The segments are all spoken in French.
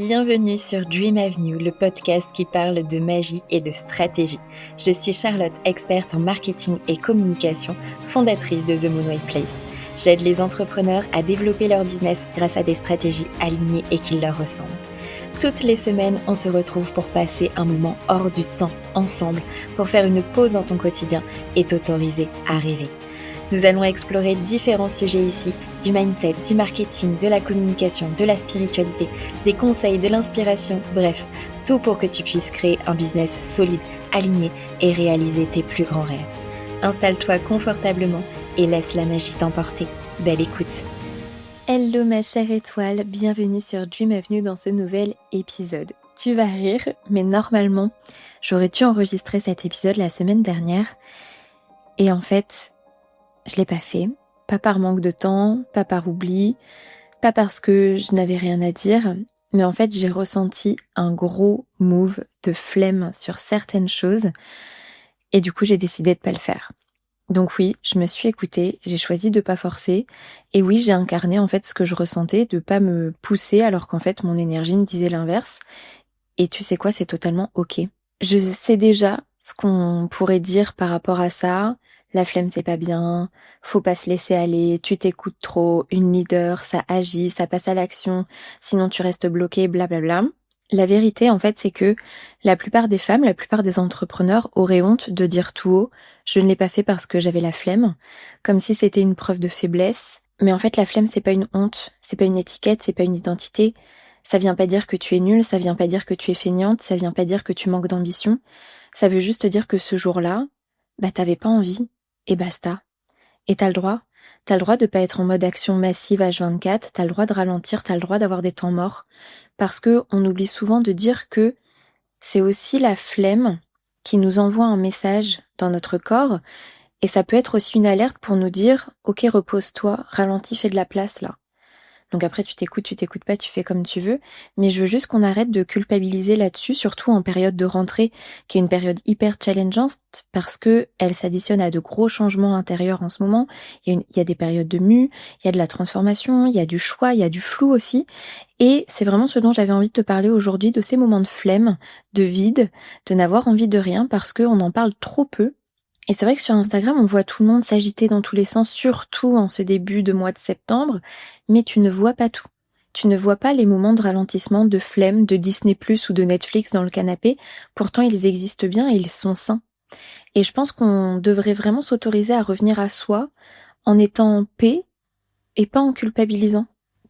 Bienvenue sur Dream Avenue, le podcast qui parle de magie et de stratégie. Je suis Charlotte, experte en marketing et communication, fondatrice de The Moonway Place. J'aide les entrepreneurs à développer leur business grâce à des stratégies alignées et qui leur ressemblent. Toutes les semaines, on se retrouve pour passer un moment hors du temps ensemble, pour faire une pause dans ton quotidien et t'autoriser à rêver. Nous allons explorer différents sujets ici, du mindset, du marketing, de la communication, de la spiritualité, des conseils, de l'inspiration, bref, tout pour que tu puisses créer un business solide, aligné et réaliser tes plus grands rêves. Installe-toi confortablement et laisse la magie t'emporter. Belle écoute. Hello ma chère étoile, bienvenue sur Dream Avenue dans ce nouvel épisode. Tu vas rire, mais normalement, j'aurais dû enregistrer cet épisode la semaine dernière. Et en fait, je l'ai pas fait, pas par manque de temps, pas par oubli, pas parce que je n'avais rien à dire, mais en fait j'ai ressenti un gros move de flemme sur certaines choses et du coup j'ai décidé de pas le faire. Donc oui, je me suis écoutée, j'ai choisi de pas forcer et oui j'ai incarné en fait ce que je ressentais, de pas me pousser alors qu'en fait mon énergie me disait l'inverse et tu sais quoi, c'est totalement ok. Je sais déjà ce qu'on pourrait dire par rapport à ça. La flemme c'est pas bien, faut pas se laisser aller, tu t'écoutes trop, une leader, ça agit, ça passe à l'action, sinon tu restes bloqué, blablabla. La vérité en fait c'est que la plupart des femmes, la plupart des entrepreneurs auraient honte de dire tout haut « je ne l'ai pas fait parce que j'avais la flemme », comme si c'était une preuve de faiblesse. Mais en fait la flemme c'est pas une honte, c'est pas une étiquette, c'est pas une identité. Ça vient pas dire que tu es nulle, ça vient pas dire que tu es feignante, ça vient pas dire que tu manques d'ambition. Ça veut juste dire que ce jour-là, t'avais pas envie. Et basta. Et t'as le droit de pas être en mode action massive H24, t'as le droit de ralentir, t'as le droit d'avoir des temps morts. Parce que on oublie souvent de dire que c'est aussi la flemme qui nous envoie un message dans notre corps, et ça peut être aussi une alerte pour nous dire « Ok, repose-toi, ralentis, fais de la place là ». Donc après tu t'écoutes pas, tu fais comme tu veux, mais je veux juste qu'on arrête de culpabiliser là-dessus, surtout en période de rentrée, qui est une période hyper challengeante, parce que elle s'additionne à de gros changements intérieurs en ce moment. Il y a des périodes de mue, il y a de la transformation, il y a du choix, il y a du flou aussi, et c'est vraiment ce dont j'avais envie de te parler aujourd'hui, de ces moments de flemme, de vide, de n'avoir envie de rien, parce qu'on en parle trop peu. Et c'est vrai que sur Instagram, on voit tout le monde s'agiter dans tous les sens, surtout en ce début de mois de septembre, mais tu ne vois pas tout. Tu ne vois pas les moments de ralentissement, de flemme, de Disney+ ou de Netflix dans le canapé. Pourtant, ils existent bien et ils sont sains. Et je pense qu'on devrait vraiment s'autoriser à revenir à soi en étant en paix et pas en culpabilisant.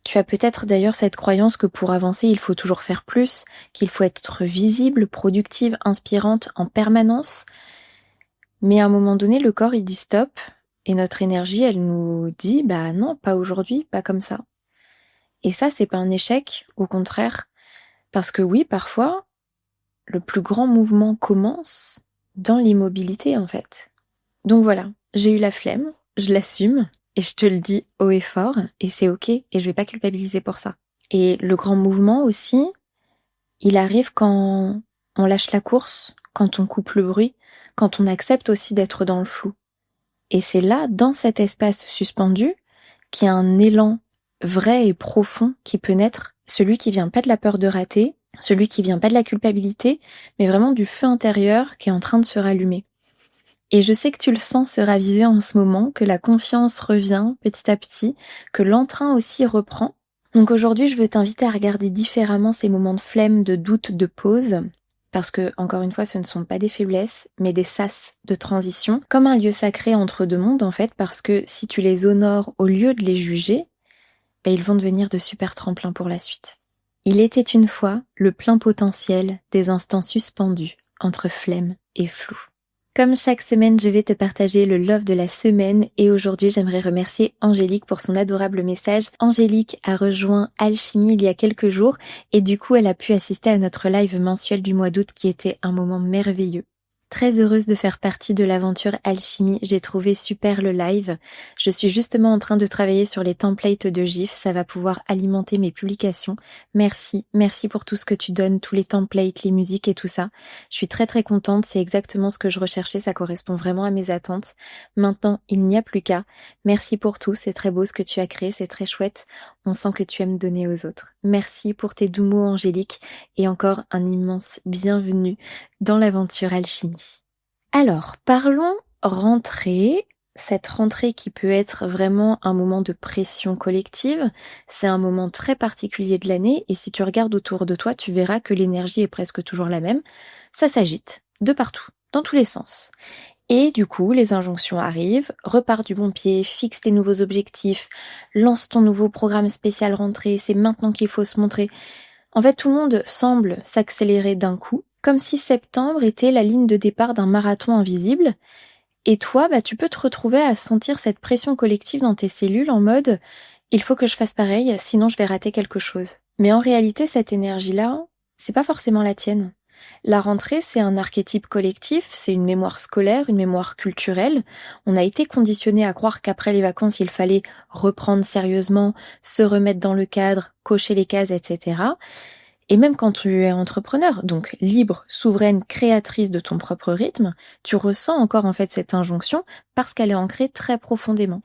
Tu as peut-être d'ailleurs cette croyance que pour avancer, il faut toujours faire plus, qu'il faut être visible, productive, inspirante en permanence. Mais à un moment donné, le corps, il dit stop, et notre énergie, elle nous dit, non, pas aujourd'hui, pas comme ça. Et ça, c'est pas un échec, au contraire, parce que oui, parfois, le plus grand mouvement commence dans l'immobilité, en fait. Donc voilà, j'ai eu la flemme, je l'assume, et je te le dis haut et fort, et c'est ok, et je vais pas culpabiliser pour ça. Et le grand mouvement aussi, il arrive quand on lâche la course, quand on coupe le bruit, quand on accepte aussi d'être dans le flou. Et c'est là, dans cet espace suspendu, qu'il y a un élan vrai et profond qui peut naître, celui qui vient pas de la peur de rater, celui qui vient pas de la culpabilité, mais vraiment du feu intérieur qui est en train de se rallumer. Et je sais que tu le sens se raviver en ce moment, que la confiance revient petit à petit, que l'entrain aussi reprend. Donc aujourd'hui, je veux t'inviter à regarder différemment ces moments de flemme, de doute, de pause, parce que, encore une fois, ce ne sont pas des faiblesses, mais des sas de transition, comme un lieu sacré entre deux mondes, en fait, parce que si tu les honores au lieu de les juger, ils vont devenir de super tremplins pour la suite. Il était une fois le plein potentiel des instants suspendus entre flemme et flou. Comme chaque semaine, je vais te partager le love de la semaine et aujourd'hui, j'aimerais remercier Angélique pour son adorable message. Angélique a rejoint Alchimie il y a quelques jours et du coup, elle a pu assister à notre live mensuel du mois d'août qui était un moment merveilleux. Très heureuse de faire partie de l'aventure Alchimie, j'ai trouvé super le live. Je suis justement en train de travailler sur les templates de GIF, ça va pouvoir alimenter mes publications. Merci pour tout ce que tu donnes, tous les templates, les musiques et tout ça. Je suis très contente, c'est exactement ce que je recherchais, ça correspond vraiment à mes attentes. Maintenant, il n'y a plus qu'à. Merci pour tout, c'est très beau ce que tu as créé, c'est très chouette. On sent que tu aimes donner aux autres. Merci pour tes doux mots angéliques et encore un immense bienvenue dans l'aventure Alchimie. Alors, parlons rentrée. Cette rentrée qui peut être vraiment un moment de pression collective, c'est un moment très particulier de l'année et si tu regardes autour de toi, tu verras que l'énergie est presque toujours la même. Ça s'agite de partout, dans tous les sens. Et du coup, les injonctions arrivent, repars du bon pied, fixe tes nouveaux objectifs, lance ton nouveau programme spécial rentrée, c'est maintenant qu'il faut se montrer. En fait, tout le monde semble s'accélérer d'un coup, comme si septembre était la ligne de départ d'un marathon invisible. Et toi, tu peux te retrouver à sentir cette pression collective dans tes cellules en mode « il faut que je fasse pareil, sinon je vais rater quelque chose ». Mais en réalité, cette énergie-là, c'est pas forcément la tienne. La rentrée, c'est un archétype collectif, c'est une mémoire scolaire, une mémoire culturelle. On a été conditionné à croire qu'après les vacances, il fallait reprendre sérieusement, se remettre dans le cadre, cocher les cases, etc. Et même quand tu es entrepreneur, donc libre, souveraine, créatrice de ton propre rythme, tu ressens encore en fait cette injonction parce qu'elle est ancrée très profondément.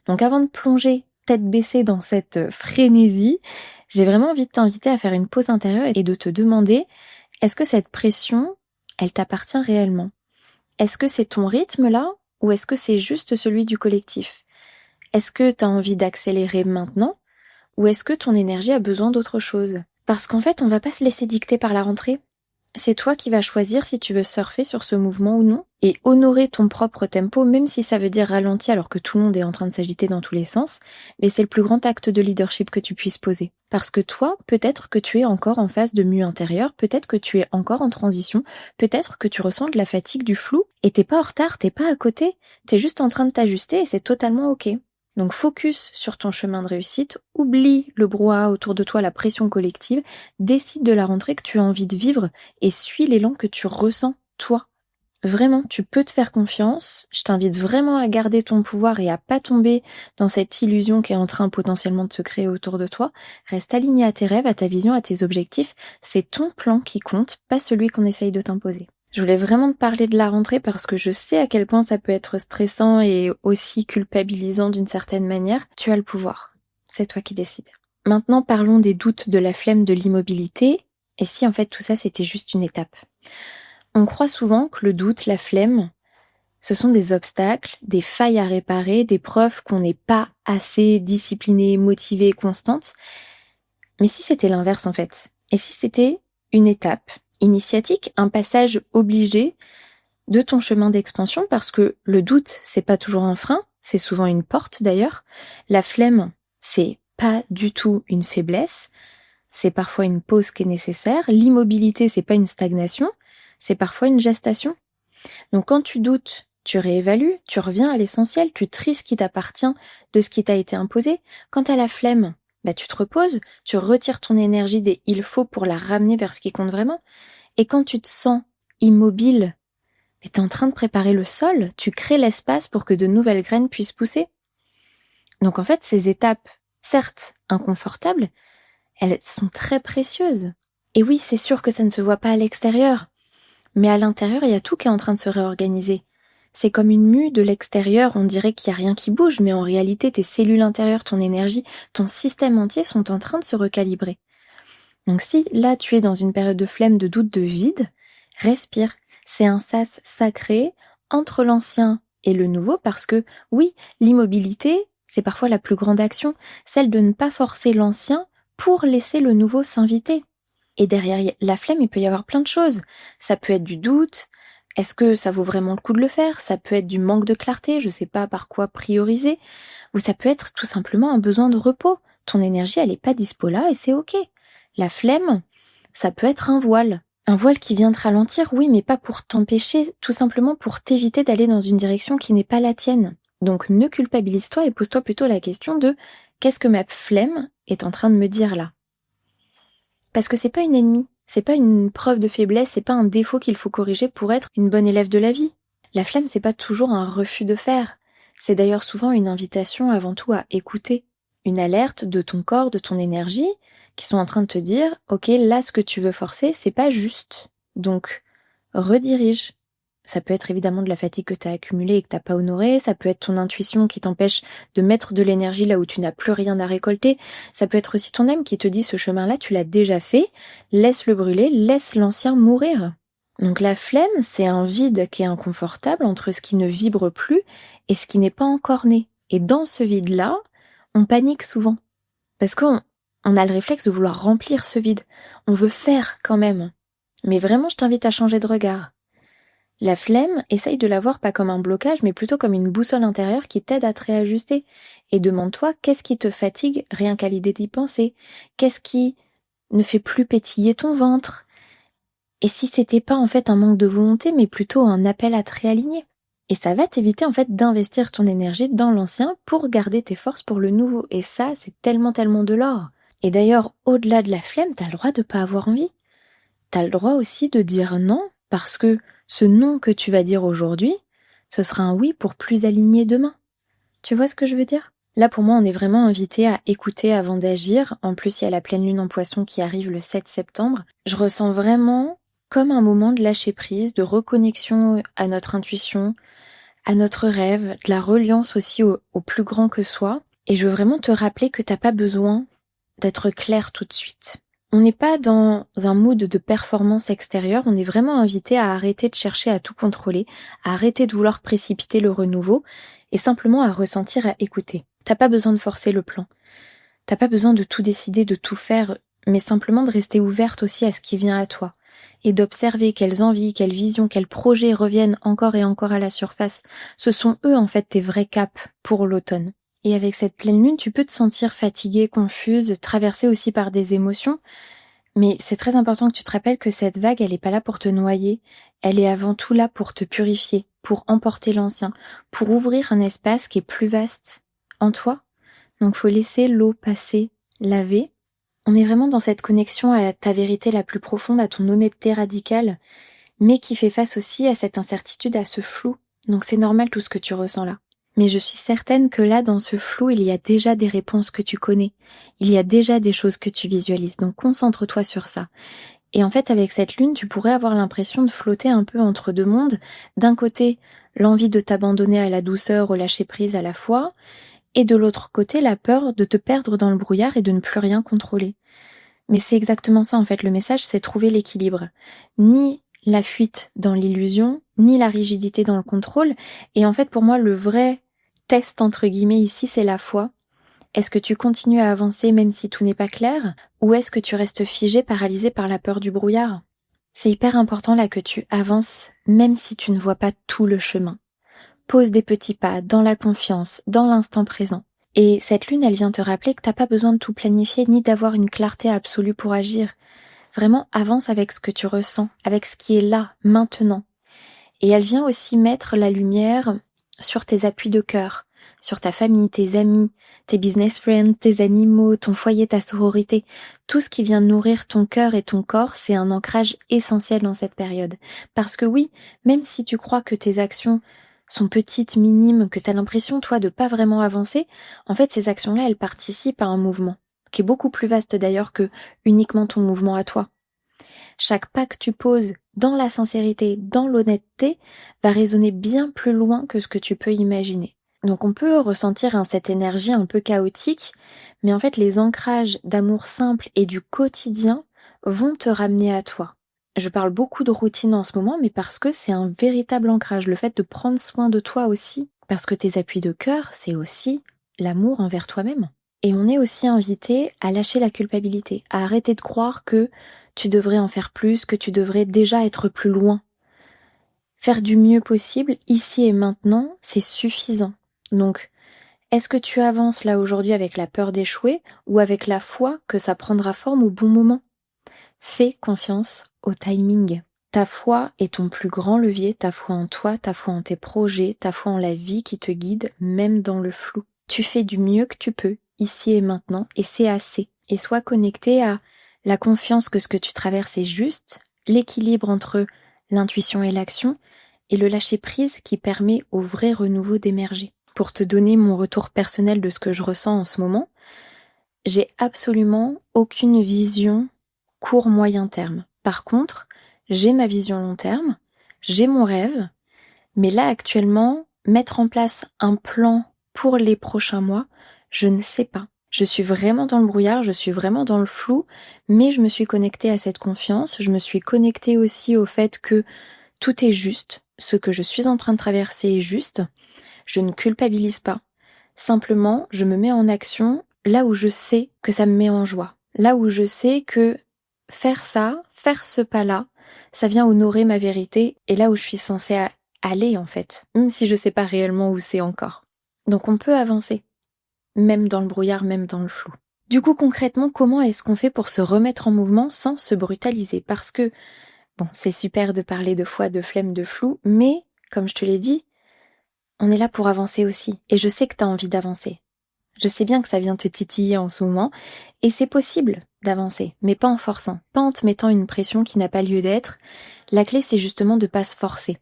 Donc avant de plonger tête baissée dans cette frénésie, j'ai vraiment envie de t'inviter à faire une pause intérieure et de te demander, est-ce que cette pression, elle t'appartient réellement? Est-ce que c'est ton rythme là ou est-ce que c'est juste celui du collectif? Est-ce que tu as envie d'accélérer maintenant ou est-ce que ton énergie a besoin d'autre chose? Parce qu'en fait, on va pas se laisser dicter par la rentrée. C'est toi qui vas choisir si tu veux surfer sur ce mouvement ou non, et honorer ton propre tempo, même si ça veut dire ralenti alors que tout le monde est en train de s'agiter dans tous les sens, mais c'est le plus grand acte de leadership que tu puisses poser. Parce que toi, peut-être que tu es encore en phase de mue intérieure, peut-être que tu es encore en transition, peut-être que tu ressens de la fatigue, du flou, et t'es pas en retard, t'es pas à côté, t'es juste en train de t'ajuster et c'est totalement ok. Donc focus sur ton chemin de réussite, oublie le brouhaha autour de toi, la pression collective, décide de la rentrée que tu as envie de vivre et suis l'élan que tu ressens, toi. Vraiment, tu peux te faire confiance, je t'invite vraiment à garder ton pouvoir et à pas tomber dans cette illusion qui est en train potentiellement de se créer autour de toi. Reste aligné à tes rêves, à ta vision, à tes objectifs, c'est ton plan qui compte, pas celui qu'on essaye de t'imposer. Je voulais vraiment te parler de la rentrée parce que je sais à quel point ça peut être stressant et aussi culpabilisant d'une certaine manière. Tu as le pouvoir. C'est toi qui décides. Maintenant, parlons des doutes, de la flemme, de l'immobilité. Et si en fait tout ça c'était juste une étape? On croit souvent que le doute, la flemme, ce sont des obstacles, des failles à réparer, des preuves qu'on n'est pas assez discipliné, motivé, constante. Mais si c'était l'inverse en fait? Et si c'était une étape initiatique, un passage obligé de ton chemin d'expansion, parce que le doute, c'est pas toujours un frein, c'est souvent une porte d'ailleurs. La flemme, c'est pas du tout une faiblesse, c'est parfois une pause qui est nécessaire. L'immobilité, c'est pas une stagnation, c'est parfois une gestation. Donc quand tu doutes, tu réévalues, tu reviens à l'essentiel, tu tries ce qui t'appartient de ce qui t'a été imposé. Quand t'as la flemme, tu te reposes, tu retires ton énergie des il faut pour la ramener vers ce qui compte vraiment. Et quand tu te sens immobile, t'es en train de préparer le sol, tu crées l'espace pour que de nouvelles graines puissent pousser. Donc en fait, ces étapes, certes inconfortables, elles sont très précieuses. Et oui, c'est sûr que ça ne se voit pas à l'extérieur, mais à l'intérieur, il y a tout qui est en train de se réorganiser. C'est comme une mue de l'extérieur, on dirait qu'il n'y a rien qui bouge, mais en réalité, tes cellules intérieures, ton énergie, ton système entier sont en train de se recalibrer. Donc si là, tu es dans une période de flemme, de doute, de vide, respire. C'est un sas sacré entre l'ancien et le nouveau parce que, oui, l'immobilité, c'est parfois la plus grande action, celle de ne pas forcer l'ancien pour laisser le nouveau s'inviter. Et derrière la flemme, il peut y avoir plein de choses. Ça peut être du doute. Est-ce que ça vaut vraiment le coup de le faire? Ça peut être du manque de clarté, je sais pas par quoi prioriser. Ou ça peut être tout simplement un besoin de repos. Ton énergie, elle est pas dispo là et c'est ok. La flemme, ça peut être un voile. Un voile qui vient te ralentir, oui, mais pas pour t'empêcher, tout simplement pour t'éviter d'aller dans une direction qui n'est pas la tienne. Donc ne culpabilise-toi et pose-toi plutôt la question de qu'est-ce que ma flemme est en train de me dire là? Parce que c'est pas une ennemie, c'est pas une preuve de faiblesse, c'est pas un défaut qu'il faut corriger pour être une bonne élève de la vie. La flemme, c'est pas toujours un refus de faire. C'est d'ailleurs souvent une invitation avant tout à écouter. Une alerte de ton corps, de ton énergie, qui sont en train de te dire, ok, là, ce que tu veux forcer, c'est pas juste. Donc, redirige. Ça peut être évidemment de la fatigue que tu as accumulée et que tu n'as pas honorée. Ça peut être ton intuition qui t'empêche de mettre de l'énergie là où tu n'as plus rien à récolter. Ça peut être aussi ton âme qui te dit ce chemin-là, tu l'as déjà fait. Laisse-le brûler, laisse l'ancien mourir. Donc la flemme, c'est un vide qui est inconfortable entre ce qui ne vibre plus et ce qui n'est pas encore né. Et dans ce vide-là, on panique souvent. Parce qu'on a le réflexe de vouloir remplir ce vide. On veut faire quand même. Mais vraiment, je t'invite à changer de regard. La flemme, essaye de la voir pas comme un blocage, mais plutôt comme une boussole intérieure qui t'aide à te réajuster. Et demande-toi, qu'est-ce qui te fatigue rien qu'à l'idée d'y penser? Qu'est-ce qui ne fait plus pétiller ton ventre? Et si c'était pas en fait un manque de volonté, mais plutôt un appel à te réaligner? Et ça va t'éviter en fait d'investir ton énergie dans l'ancien pour garder tes forces pour le nouveau. Et ça, c'est tellement de l'or. Et d'ailleurs, au-delà de la flemme, t'as le droit de pas avoir envie. T'as le droit aussi de dire non, parce que ce non que tu vas dire aujourd'hui, ce sera un oui pour plus aligné demain. Tu vois ce que je veux dire? Là, pour moi, on est vraiment invité à écouter avant d'agir. En plus, il y a la pleine lune en Poisson qui arrive le 7 septembre. Je ressens vraiment comme un moment de lâcher prise, de reconnexion à notre intuition, à notre rêve, de la reliance aussi au plus grand que soi. Et je veux vraiment te rappeler que t'as pas besoin d'être clair tout de suite. On n'est pas dans un mood de performance extérieure, on est vraiment invité à arrêter de chercher à tout contrôler, à arrêter de vouloir précipiter le renouveau et simplement à ressentir, à écouter. T'as pas besoin de forcer le plan. T'as pas besoin de tout décider, de tout faire, mais simplement de rester ouverte aussi à ce qui vient à toi et d'observer quelles envies, quelles visions, quels projets reviennent encore et encore à la surface. Ce sont eux en fait tes vrais caps pour l'automne. Et avec cette pleine lune, tu peux te sentir fatiguée, confuse, traversée aussi par des émotions. Mais c'est très important que tu te rappelles que cette vague, elle est pas là pour te noyer. Elle est avant tout là pour te purifier, pour emporter l'ancien, pour ouvrir un espace qui est plus vaste en toi. Donc faut laisser l'eau passer, laver. On est vraiment dans cette connexion à ta vérité la plus profonde, à ton honnêteté radicale, mais qui fait face aussi à cette incertitude, à ce flou. Donc c'est normal tout ce que tu ressens là. Mais je suis certaine que là, dans ce flou, il y a déjà des réponses que tu connais. Il y a déjà des choses que tu visualises. Donc concentre-toi sur ça. Et en fait, avec cette lune, tu pourrais avoir l'impression de flotter un peu entre deux mondes. D'un côté, l'envie de t'abandonner à la douceur, au lâcher-prise à la fois. Et de l'autre côté, la peur de te perdre dans le brouillard et de ne plus rien contrôler. Mais c'est exactement ça, en fait. Le message, c'est trouver l'équilibre. Ni la fuite dans l'illusion, ni la rigidité dans le contrôle. Et en fait, pour moi, le vrai test entre guillemets ici, c'est la foi. Est-ce que tu continues à avancer même si tout n'est pas clair, ou est-ce que tu restes figé, paralysé par la peur du brouillard? C'est hyper important là que tu avances même si tu ne vois pas tout le chemin. Pose des petits pas dans la confiance, dans l'instant présent. Et cette lune, elle vient te rappeler que t'as pas besoin de tout planifier ni d'avoir une clarté absolue pour agir. Vraiment, avance avec ce que tu ressens, avec ce qui est là, maintenant. Et elle vient aussi mettre la lumière sur tes appuis de cœur, sur ta famille, tes amis, tes business friends, tes animaux, ton foyer, ta sororité. Tout ce qui vient nourrir ton cœur et ton corps, c'est un ancrage essentiel dans cette période. Parce que oui, même si tu crois que tes actions sont petites, minimes, que tu as l'impression, toi, de pas vraiment avancer, en fait, ces actions-là, elles participent à un mouvement, qui est beaucoup plus vaste d'ailleurs que uniquement ton mouvement à toi. Chaque pas que tu poses dans la sincérité, dans l'honnêteté, va résonner bien plus loin que ce que tu peux imaginer. Donc on peut ressentir cette énergie un peu chaotique, mais en fait les ancrages d'amour simple et du quotidien vont te ramener à toi. Je parle beaucoup de routine en ce moment, mais parce que c'est un véritable ancrage, le fait de prendre soin de toi aussi, parce que tes appuis de cœur, c'est aussi l'amour envers toi-même. Et on est aussi invité à lâcher la culpabilité, à arrêter de croire que tu devrais en faire plus, que tu devrais déjà être plus loin. Faire du mieux possible, ici et maintenant, c'est suffisant. Donc, est-ce que tu avances là aujourd'hui avec la peur d'échouer ou avec la foi que ça prendra forme au bon moment? Fais confiance au timing. Ta foi est ton plus grand levier, ta foi en toi, ta foi en tes projets, ta foi en la vie qui te guide, même dans le flou. Tu fais du mieux que tu peux, ici et maintenant, et c'est assez. Et sois connecté à la confiance que ce que tu traverses est juste, l'équilibre entre l'intuition et l'action, et le lâcher-prise qui permet au vrai renouveau d'émerger. Pour te donner mon retour personnel de ce que je ressens en ce moment, j'ai absolument aucune vision court-moyen terme. Par contre, j'ai ma vision long terme, j'ai mon rêve, Mais là, actuellement, mettre en place un plan pour les prochains mois, je ne sais pas. Je suis vraiment dans le brouillard, je suis vraiment dans le flou, mais je me suis connectée à cette confiance, je me suis connectée aussi au fait que tout est juste, ce que je suis en train de traverser est juste, je ne culpabilise pas. Simplement, je me mets en action là où je sais que ça me met en joie, là où je sais que faire ça, faire ce pas-là, ça vient honorer ma vérité et là où je suis censée aller en fait, même si je sais pas réellement où c'est encore. Donc on peut avancer. Même dans le brouillard, même dans le flou. Du coup, concrètement, comment est-ce qu'on fait pour se remettre en mouvement sans se brutaliser? Parce que, bon, c'est super de parler de foi, de flemme, de flou, mais, comme je te l'ai dit, on est là pour avancer aussi. Et je sais que t'as envie d'avancer. Je sais bien que ça vient te titiller en ce moment, et c'est possible d'avancer, mais pas en forçant, pas en te mettant une pression qui n'a pas lieu d'être. La clé, c'est justement de pas se forcer.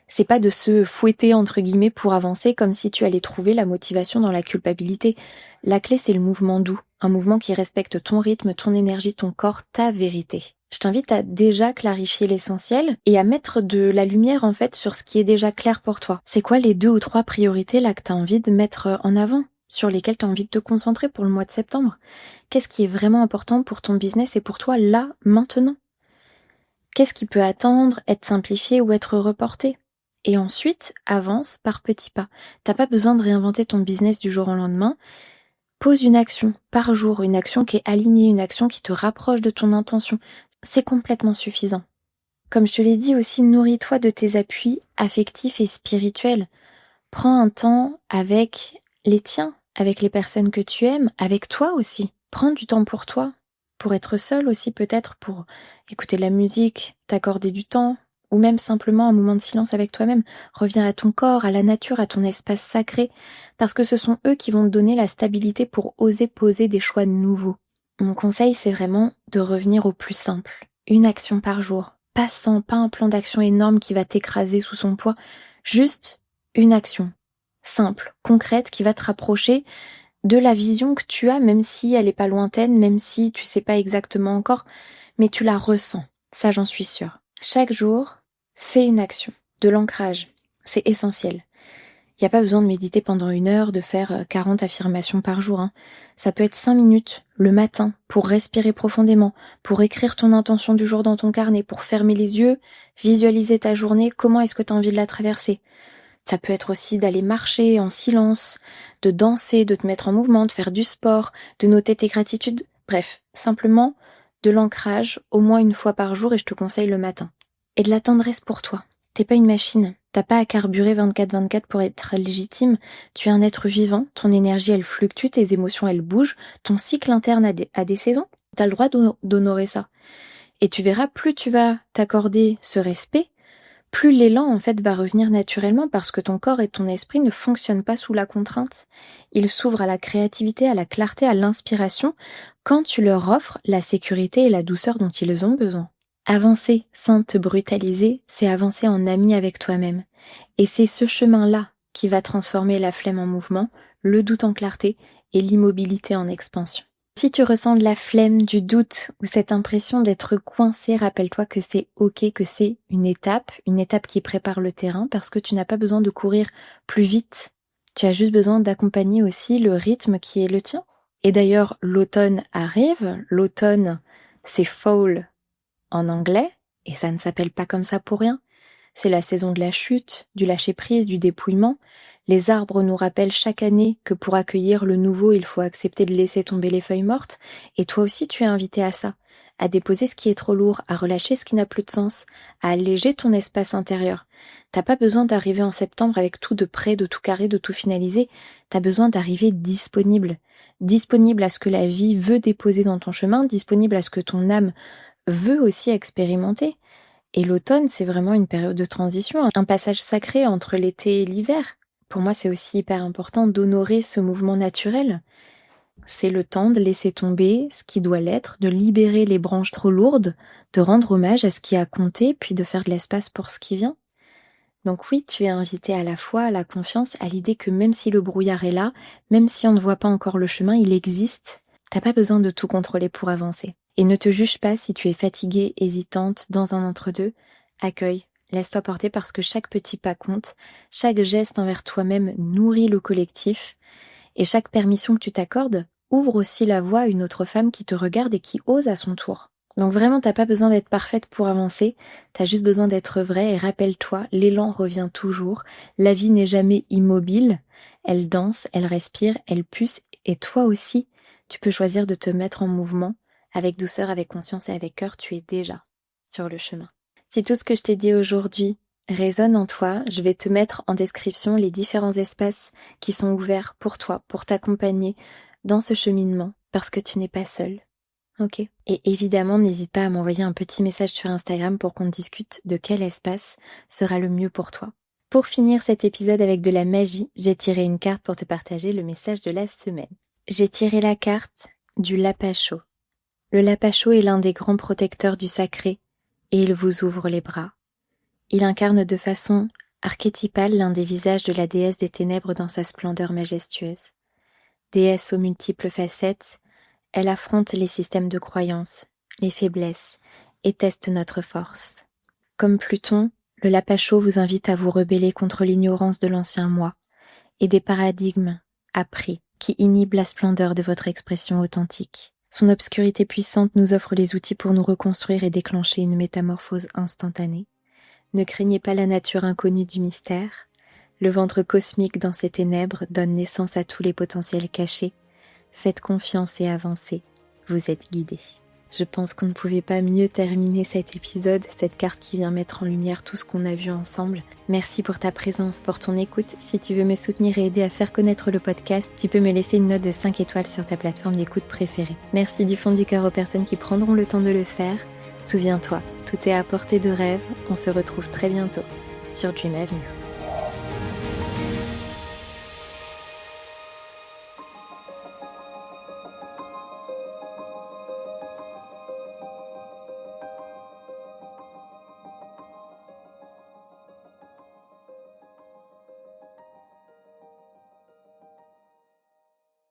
C'est pas de se fouetter entre guillemets pour avancer comme si tu allais trouver la motivation dans la culpabilité. La clé, c'est le mouvement doux, un mouvement qui respecte ton rythme, ton énergie, ton corps, ta vérité. Je t'invite à déjà clarifier l'essentiel et à mettre de la lumière en fait sur ce qui est déjà clair pour toi. C'est quoi les 2 ou 3 priorités là que tu as envie de mettre en avant, sur lesquelles tu as envie de te concentrer pour le mois de septembre? Qu'est-ce qui est vraiment important pour ton business et pour toi là, maintenant? Qu'est-ce qui peut attendre, être simplifié ou être reporté? Et ensuite, avance par petits pas. T'as pas besoin de réinventer ton business du jour au lendemain. Pose une action par jour, une action qui est alignée, une action qui te rapproche de ton intention. C'est complètement suffisant. Comme je te l'ai dit aussi, nourris-toi de tes appuis affectifs et spirituels. Prends un temps avec les tiens, avec les personnes que tu aimes, avec toi aussi. Prends du temps pour toi, pour être seul aussi peut-être, pour écouter de la musique, t'accorder du temps, ou même simplement un moment de silence avec toi-même. Reviens à ton corps, à la nature, à ton espace sacré, parce que ce sont eux qui vont te donner la stabilité pour oser poser des choix nouveaux. Mon conseil, c'est vraiment de revenir au plus simple. Une action par jour. Pas un plan d'action énorme qui va t'écraser sous son poids. Juste une action. Simple, concrète, qui va te rapprocher de la vision que tu as, même si elle est pas lointaine, même si tu sais pas exactement encore, mais tu la ressens. Ça, j'en suis sûre. Chaque jour, fais une action, de l'ancrage. C'est essentiel. Il n'y a pas besoin de méditer pendant 1 heure, de faire 40 affirmations par jour. Ça peut être 5 minutes le matin pour respirer profondément, pour écrire ton intention du jour dans ton carnet, pour fermer les yeux, visualiser ta journée, comment est-ce que tu as envie de la traverser. Ça peut être aussi d'aller marcher en silence, de danser, de te mettre en mouvement, de faire du sport, de noter tes gratitudes. Bref, simplement de l'ancrage au moins 1 fois par jour et je te conseille le matin. Et de la tendresse pour toi. T'es pas une machine. T'as pas à carburer 24/24 pour être légitime. Tu es un être vivant. Ton énergie, elle fluctue. Tes émotions, elles bougent. Ton cycle interne a des saisons. T'as le droit d'honorer ça. Et tu verras, plus tu vas t'accorder ce respect, plus l'élan en fait va revenir naturellement parce que ton corps et ton esprit ne fonctionnent pas sous la contrainte. Ils s'ouvrent à la créativité, à la clarté, à l'inspiration quand tu leur offres la sécurité et la douceur dont ils ont besoin. Avancer sans te brutaliser, c'est avancer en ami avec toi-même. Et c'est ce chemin-là qui va transformer la flemme en mouvement, le doute en clarté et l'immobilité en expansion. Si tu ressens de la flemme, du doute ou cette impression d'être coincé, rappelle-toi que c'est ok, que c'est une étape qui prépare le terrain parce que tu n'as pas besoin de courir plus vite. Tu as juste besoin d'accompagner aussi le rythme qui est le tien. Et d'ailleurs, l'automne arrive. L'automne, c'est fall en anglais et ça ne s'appelle pas comme ça pour rien. C'est la saison de la chute, du lâcher-prise, du dépouillement. Les arbres nous rappellent chaque année que pour accueillir le nouveau, il faut accepter de laisser tomber les feuilles mortes. Et toi aussi, tu es invité à ça, à déposer ce qui est trop lourd, à relâcher ce qui n'a plus de sens, à alléger ton espace intérieur. T'as pas besoin d'arriver en septembre avec tout de prêt, de tout carré, de tout finalisé. T'as besoin d'arriver disponible. Disponible à ce que la vie veut déposer dans ton chemin, disponible à ce que ton âme veut aussi expérimenter. Et l'automne, c'est vraiment une période de transition, un passage sacré entre l'été et l'hiver. Pour moi, c'est aussi hyper important d'honorer ce mouvement naturel. C'est le temps de laisser tomber ce qui doit l'être, de libérer les branches trop lourdes, de rendre hommage à ce qui a compté, puis de faire de l'espace pour ce qui vient. Donc oui, tu es invité à la foi, à la confiance, à l'idée que même si le brouillard est là, même si on ne voit pas encore le chemin, il existe. T'as pas besoin de tout contrôler pour avancer. Et ne te juge pas si tu es fatiguée, hésitante, dans un entre-deux. Accueille, Laisse-toi porter parce que chaque petit pas compte, chaque geste envers toi-même nourrit le collectif et chaque permission que tu t'accordes ouvre aussi la voie à une autre femme qui te regarde et qui ose à son tour. Donc vraiment, t'as pas besoin d'être parfaite pour avancer, t'as juste besoin d'être vraie et rappelle-toi, l'élan revient toujours, la vie n'est jamais immobile, elle danse, elle respire, elle pulse et toi aussi, tu peux choisir de te mettre en mouvement avec douceur, avec conscience et avec cœur, tu es déjà sur le chemin. Si tout ce que je t'ai dit aujourd'hui résonne en toi, je vais te mettre en description les différents espaces qui sont ouverts pour toi, pour t'accompagner dans ce cheminement, parce que tu n'es pas seule. Ok. Et évidemment, n'hésite pas à m'envoyer un petit message sur Instagram pour qu'on discute de quel espace sera le mieux pour toi. Pour finir cet épisode avec de la magie, j'ai tiré une carte pour te partager le message de la semaine. J'ai tiré la carte du Lapacho. Le Lapacho est l'un des grands protecteurs du sacré et il vous ouvre les bras. Il incarne de façon archétypale l'un des visages de la déesse des ténèbres dans sa splendeur majestueuse. Déesse aux multiples facettes, elle affronte les systèmes de croyances, les faiblesses, et teste notre force. Comme Pluton, le Lapacho vous invite à vous rebeller contre l'ignorance de l'ancien moi et des paradigmes appris qui inhibent la splendeur de votre expression authentique. Son obscurité puissante nous offre les outils pour nous reconstruire et déclencher une métamorphose instantanée. Ne craignez pas la nature inconnue du mystère. Le ventre cosmique dans ces ténèbres donne naissance à tous les potentiels cachés. Faites confiance et avancez, vous êtes guidés. Je pense qu'on ne pouvait pas mieux terminer cet épisode, cette carte qui vient mettre en lumière tout ce qu'on a vu ensemble. Merci pour ta présence, pour ton écoute. Si tu veux me soutenir et aider à faire connaître le podcast, tu peux me laisser une note de 5 étoiles sur ta plateforme d'écoute préférée. Merci du fond du cœur aux personnes qui prendront le temps de le faire. Souviens-toi, tout est à portée de rêve. On se retrouve très bientôt sur Dream Avenue.